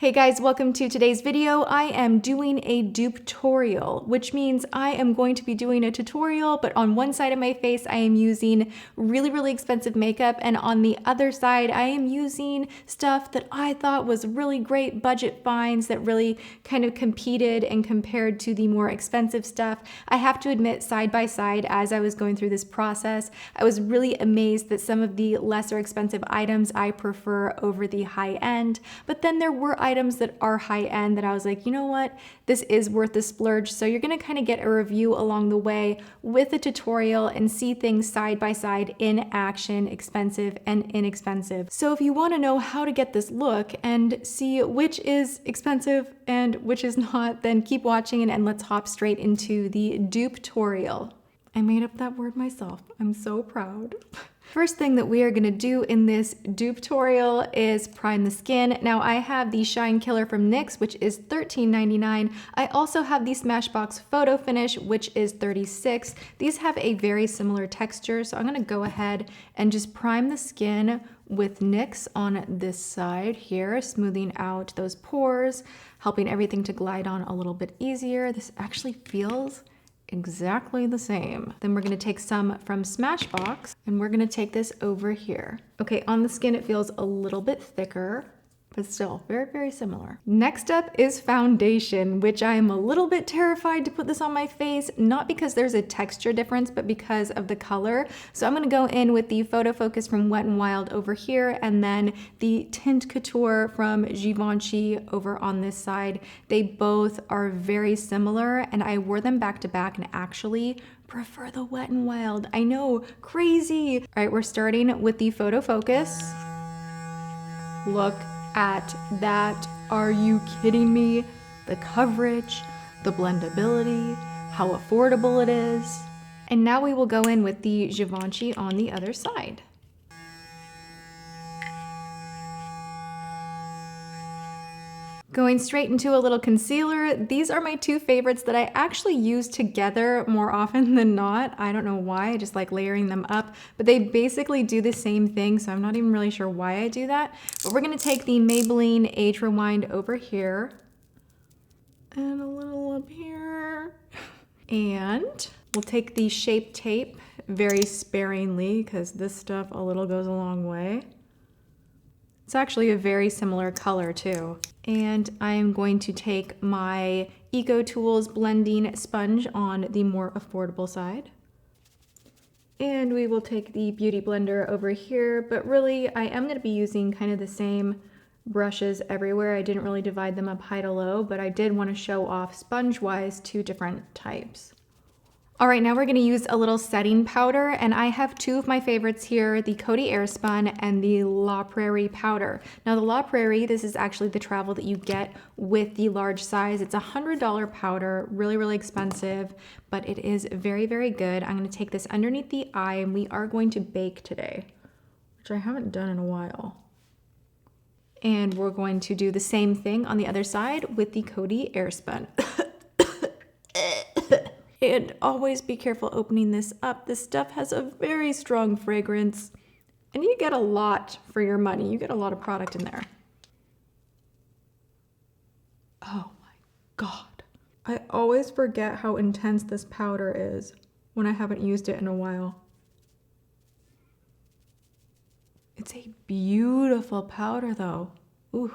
Hey guys, welcome to today's video. I am doing a dupe-torial, which means I am going to be doing a tutorial, but on one side of my face, I am using really expensive makeup, and on the other side, I am using stuff that I thought was really great budget finds that really kind of competed and compared to the more expensive stuff. I have to admit, side by side, as I was going through this process, I was really amazed that some of the lesser expensive items I prefer over the high end, but then there were items that are high end that I was like, you know what, this is worth the splurge. So you're gonna kind of get a review along the way with a tutorial and see things side by side in action, expensive and inexpensive. So if you wanna know how to get this look and see which is expensive and which is not, then keep watching and let's hop straight into the dupe-torial. I made up that word myself. I'm so proud. First thing that we are going to do in this dupe-torial is prime the skin. Now I have the Shine Killer from NYX, which is $13.99. I also have the Smashbox Photo Finish, which is $36. These have a very similar texture, so I'm going to go ahead and just prime the skin with NYX on this side here, smoothing out those pores, helping everything to glide on a little bit easier. This actually feels exactly the same. Then we're gonna take some from Smashbox and we're gonna take this over here. Okay, on the skin it feels a little bit thicker, but still very similar. Next up is foundation, which I am a little bit terrified to put this on my face, not because there's a texture difference, but because of the color. So I'm gonna go in with the Photofocus from Wet n Wild over here, and then the Tint Couture from Givenchy over on this side. They both are very similar, and I wore them back to back and actually prefer the Wet n Wild. I know, crazy. All right, we're starting with the Photofocus. Look at that. Are you kidding me? The coverage, the blendability, how affordable it is. And now we will go in with the Givenchy on the other side. Going straight into a little concealer. These are my two favorites that I actually use together more often than not. I don't know why, I just like layering them up, but they basically do the same thing, so I'm not even really sure why I do that. But we're gonna take the Maybelline Age Rewind over here, and a little up here. And we'll take the Shape Tape very sparingly, because this stuff a little goes a long way. It's actually a very similar color too. And I am going to take my Eco Tools blending sponge on the more affordable side. And we will take the Beauty Blender over here, but really I am gonna be using kind of the same brushes everywhere. I didn't really divide them up high to low, but I did want to show off sponge-wise two different types. All right, now we're gonna use a little setting powder, and I have two of my favorites here, the Coty Airspun and the La Prairie powder. Now the La Prairie, this is actually the travel that you get with the large size. It's a $100 powder, really expensive, but it is very good. I'm gonna take this underneath the eye, and we are going to bake today, which I haven't done in a while. And we're going to do the same thing on the other side with the Coty Airspun. And always be careful opening this up. This stuff has a very strong fragrance, and you get a lot for your money. You get a lot of product in there. Oh my God. I always forget how intense this powder is when I haven't used it in a while. It's a beautiful powder though. Ooh.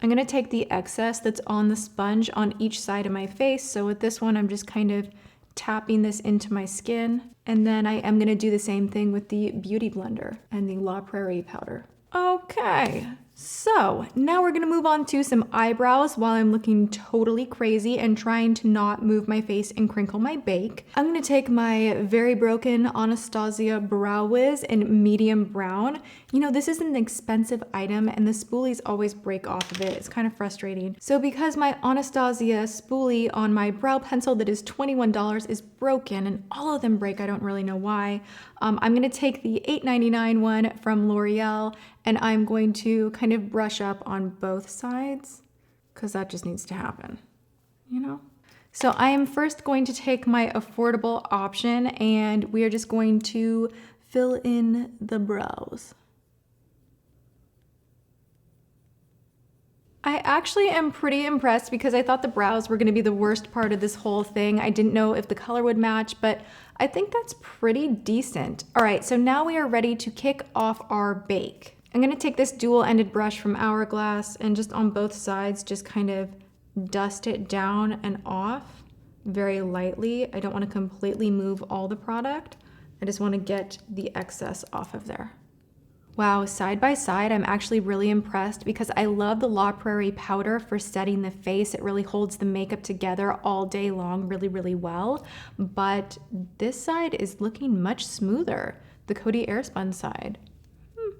I'm gonna take the excess that's on the sponge on each side of my face. So with this one, I'm just kind of tapping this into my skin. And then I am gonna do the same thing with the Beauty Blender and the La Prairie powder. Okay, so now we're gonna move on to some eyebrows while I'm looking totally crazy and trying to not move my face and crinkle my bake. I'm gonna take my very broken Anastasia Brow Wiz in medium brown. You know, this is an expensive item and the spoolies always break off of it. It's kind of frustrating. So because my Anastasia spoolie on my brow pencil that is $21 is broken, and all of them break, I don't really know why, I'm gonna take the $8.99 one from L'Oreal, and I'm going to kind of brush up on both sides because that just needs to happen, you know? So I am first going to take my affordable option, and we are just going to fill in the brows. I actually am pretty impressed because I thought the brows were gonna be the worst part of this whole thing. I didn't know if the color would match, but I think that's pretty decent. All right, so now we are ready to kick off our bake. I'm gonna take this dual-ended brush from Hourglass and just on both sides, just kind of dust it down and off very lightly. I don't wanna completely move all the product. I just wanna get the excess off of there. Wow, side by side, I'm actually really impressed because I love the La Prairie powder for setting the face. It really holds the makeup together all day long really, really well. But this side is looking much smoother, the Coty Airspun side.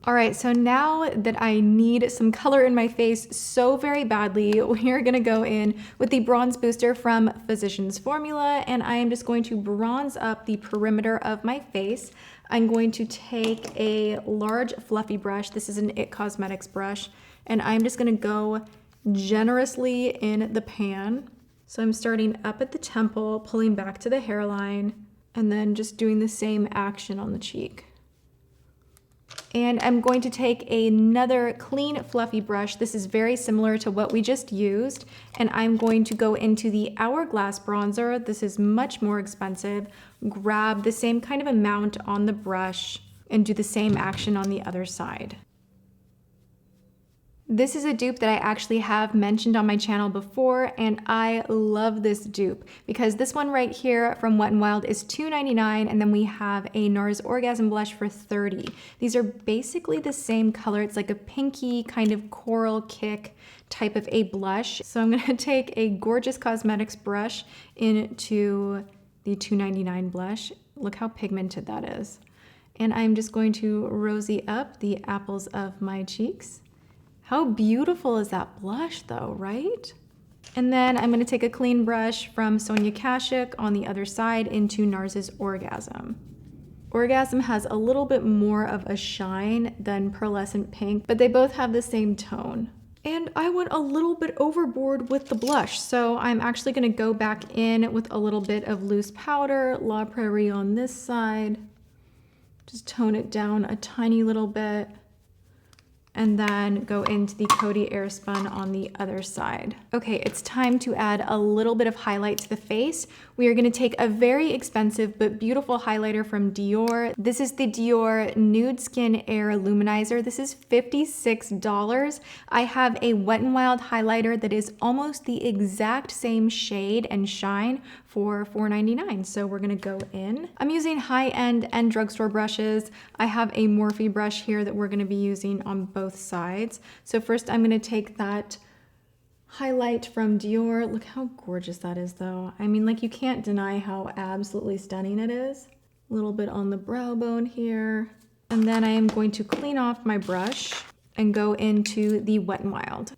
All right, so now that I need some color in my face so very badly, we are gonna go in with the bronze booster from Physicians Formula, and I am just going to bronze up the perimeter of my face. I'm going to take a large fluffy brush. This is an IT Cosmetics brush, and I'm just gonna go generously in the pan. So I'm starting up at the temple, pulling back to the hairline, and then just doing the same action on the cheek. And I'm going to take another clean fluffy brush. This is very similar to what we just used. And I'm going to go into the Hourglass bronzer. This is much more expensive. Grab the same kind of amount on the brush and do the same action on the other side. This is a dupe that I actually have mentioned on my channel before, and I love this dupe because this one right here from Wet n Wild is $2.99, and then we have a NARS Orgasm blush for $30. These are basically the same color. It's like a pinky kind of coral kick type of a blush. So I'm gonna take a gorgeous cosmetics brush into the $2.99 blush. Look how pigmented that is. And I'm just going to rosy up the apples of my cheeks. How beautiful is that blush though, right? And then I'm gonna take a clean brush from Sonia on the other side into NARS's Orgasm. Orgasm has a little bit more of a shine than Pearlescent Pink, but they both have the same tone. And I went a little bit overboard with the blush, so I'm actually gonna go back in with a little bit of loose powder, La Prairie on this side. Just tone it down a tiny little bit. And then go into the Coty Airspun on the other side. Okay, it's time to add a little bit of highlight to the face. We are gonna take a very expensive but beautiful highlighter from Dior. This is the Dior Nude Skin Air Luminizer. This is $56. I have a Wet n Wild highlighter that is almost the exact same shade and shine for $4.99. So we're gonna go in. I'm using Highend and Drugstore brushes. I have a Morphe brush here that we're gonna be using on both sides. So first I'm gonna take that highlight from Dior. Look how gorgeous that is though. I mean, like, you can't deny how absolutely stunning it is. A little bit on the brow bone here. And then I am going to clean off my brush and go into the Wet n Wild.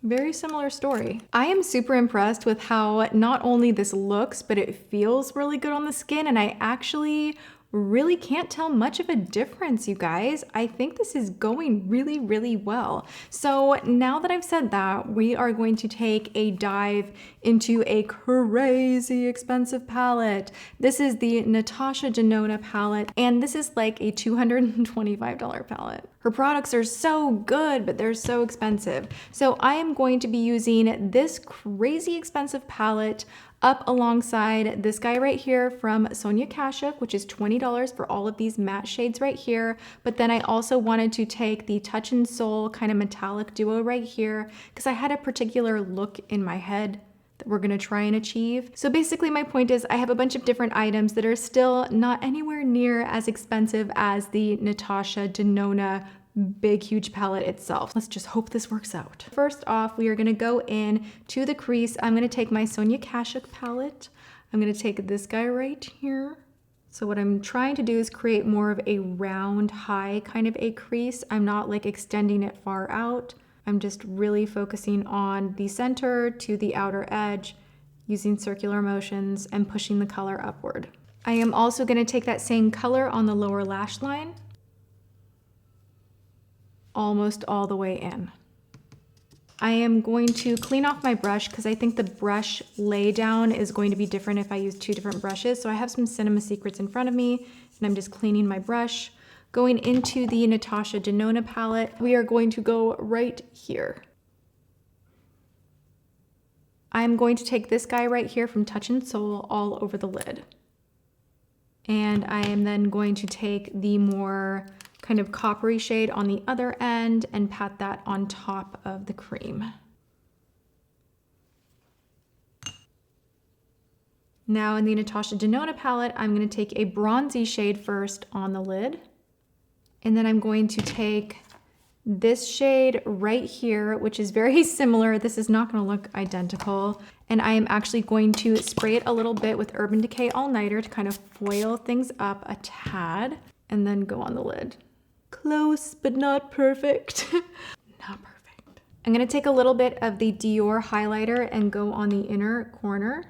Very similar story. I am super impressed with how not only this looks, but it feels really good on the skin, and I actually really can't tell much of a difference, you guys. I think this is going really, really well. So now that I've said that, we are going to take a dive into a crazy expensive palette. This is the Natasha Denona palette, and this is like a $225 palette. Her products are so good, but they're so expensive. So I am going to be using this crazy expensive palette up alongside this guy right here from Sonia Kashuk, which is $20 for all of these matte shades right here. But then I also wanted to take the Touch and Soul kind of metallic duo right here because I had a particular look in my head that we're gonna try and achieve. So basically my point is I have a bunch of different items that are still not anywhere near as expensive as the Natasha Denona big huge palette itself. Let's just hope this works out. First off, we are gonna go in to the crease. I'm gonna take my Sonia Kashuk palette. I'm gonna take this guy right here. So what I'm trying to do is create more of a round, high kind of a crease. I'm not like extending it far out. I'm just really focusing on the center to the outer edge, using circular motions and pushing the color upward. I am also gonna take that same color on the lower lash line, almost all the way in. I am going to clean off my brush because I think the brush lay down is going to be different if I use two different brushes. So I have some Cinema Secrets in front of me and I'm just cleaning my brush. Going into the Natasha Denona palette, we are going to go right here. I'm going to take this guy right here from Touch and Soul all over the lid. And I am then going to take the more kind of coppery shade on the other end and pat that on top of the cream. Now in the Natasha Denona palette, I'm going to take a bronzy shade first on the lid. And then I'm going to take this shade right here, which is very similar. This is not going to look identical. And I am actually going to spray it a little bit with Urban Decay All Nighter to kind of foil things up a tad, and then go on the lid. Close, but not perfect. Not perfect. I'm going to take a little bit of the Dior highlighter and go on the inner corner.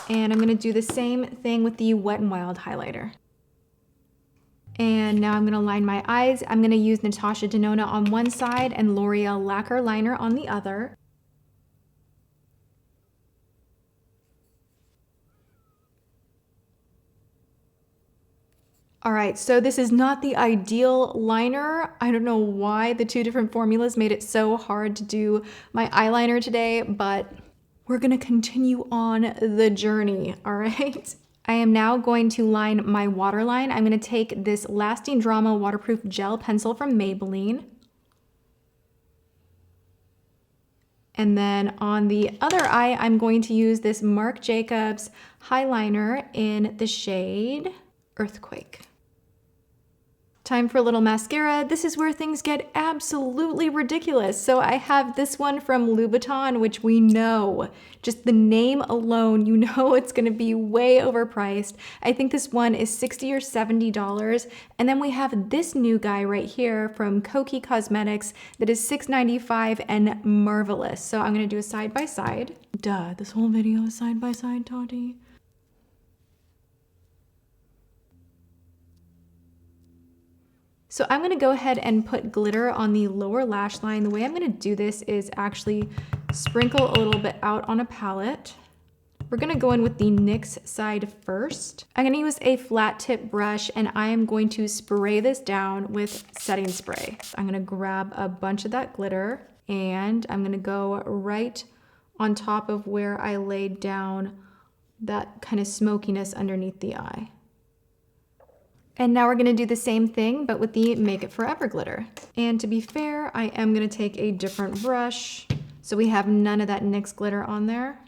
And I'm going to do the same thing with the Wet n Wild highlighter. And now I'm going to line my eyes. I'm going to use Natasha Denona on one side and L'Oreal Lacquer Liner on the other. All right, so this is not the ideal liner. I don't know why the two different formulas made it so hard to do my eyeliner today, but we're gonna continue on the journey, all right? I am now going to line my waterline. I'm gonna take this Lasting Drama Waterproof Gel Pencil from Maybelline. And then on the other eye, I'm going to use this Marc Jacobs highliner in the shade Earthquake. Time for a little mascara. This is where things get absolutely ridiculous. So I have this one from Louboutin, which we know, just the name alone, you know it's gonna be way overpriced. I think this one is $60 or $70. And then we have this new guy right here from Coty Cosmetics that is $6.95 and marvelous. So I'm gonna do a side by side. Duh, this whole video is side by side, Tati. So I'm gonna go ahead and put glitter on the lower lash line. The way I'm gonna do this is actually sprinkle a little bit out on a palette. We're gonna go in with the NYX side first. I'm gonna use a flat tip brush and I am going to spray this down with setting spray. I'm gonna grab a bunch of that glitter and I'm gonna go right on top of where I laid down that kind of smokiness underneath the eye. And now we're gonna do the same thing, but with the Make It Forever glitter. And to be fair, I am gonna take a different brush, so we have none of that NYX glitter on there.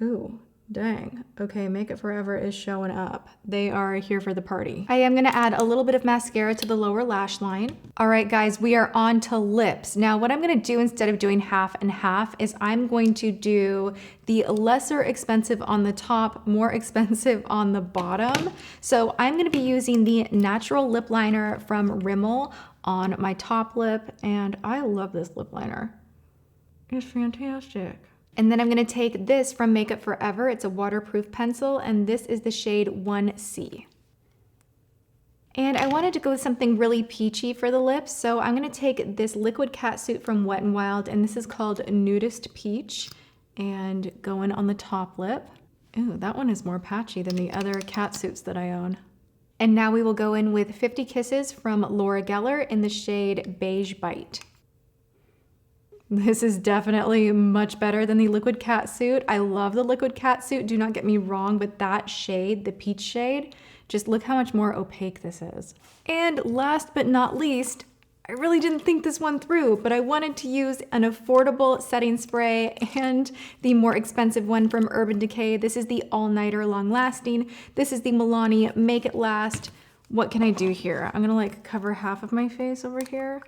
Ooh, dang. Okay, Make It Forever is showing up. They are here for the party. I am gonna add a little bit of mascara to the lower lash line. All right, guys, we are on to lips. Now, what I'm gonna do instead of doing half and half is I'm going to do the lesser expensive on the top, more expensive on the bottom. So I'm gonna be using the Natural Lip Liner from Rimmel on my top lip, and I love this lip liner. It's fantastic. And then I'm gonna take this from Makeup Forever. It's a waterproof pencil, and this is the shade 1C. And I wanted to go with something really peachy for the lips, so I'm gonna take this liquid catsuit from Wet n Wild, and this is called Nudist Peach, and go in on the top lip. Ooh, that one is more patchy than the other catsuits that I own. And now we will go in with 50 Kisses from Laura Geller in the shade Beige Bite. This is definitely much better than the liquid catsuit. I love the liquid catsuit, do not get me wrong, but that shade, the peach shade, just look how much more opaque this is. And last but not least, I really didn't think this one through, but I wanted to use an affordable setting spray and the more expensive one from Urban Decay. This is the All Nighter Long Lasting. This is the Milani Make It Last. What can I do here? I'm gonna like cover half of my face over here.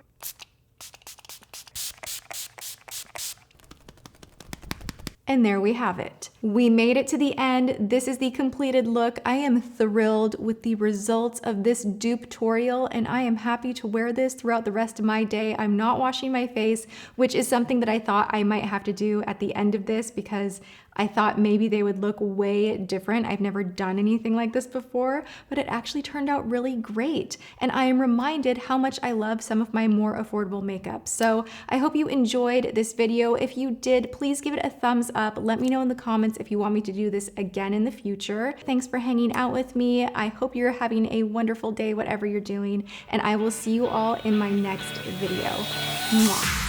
And there we have it. We made it to the end. This is the completed look. I am thrilled with the results of this dupe-torial, and I am happy to wear this throughout the rest of my day. I'm not washing my face, which is something that I thought I might have to do at the end of this because I thought maybe they would look way different. I've never done anything like this before, but it actually turned out really great. And I am reminded how much I love some of my more affordable makeup. So I hope you enjoyed this video. If you did, please give it a thumbs up. Let me know in the comments if you want me to do this again in the future. Thanks for hanging out with me. I hope you're having a wonderful day, whatever you're doing, and I will see you all in my next video. Mwah.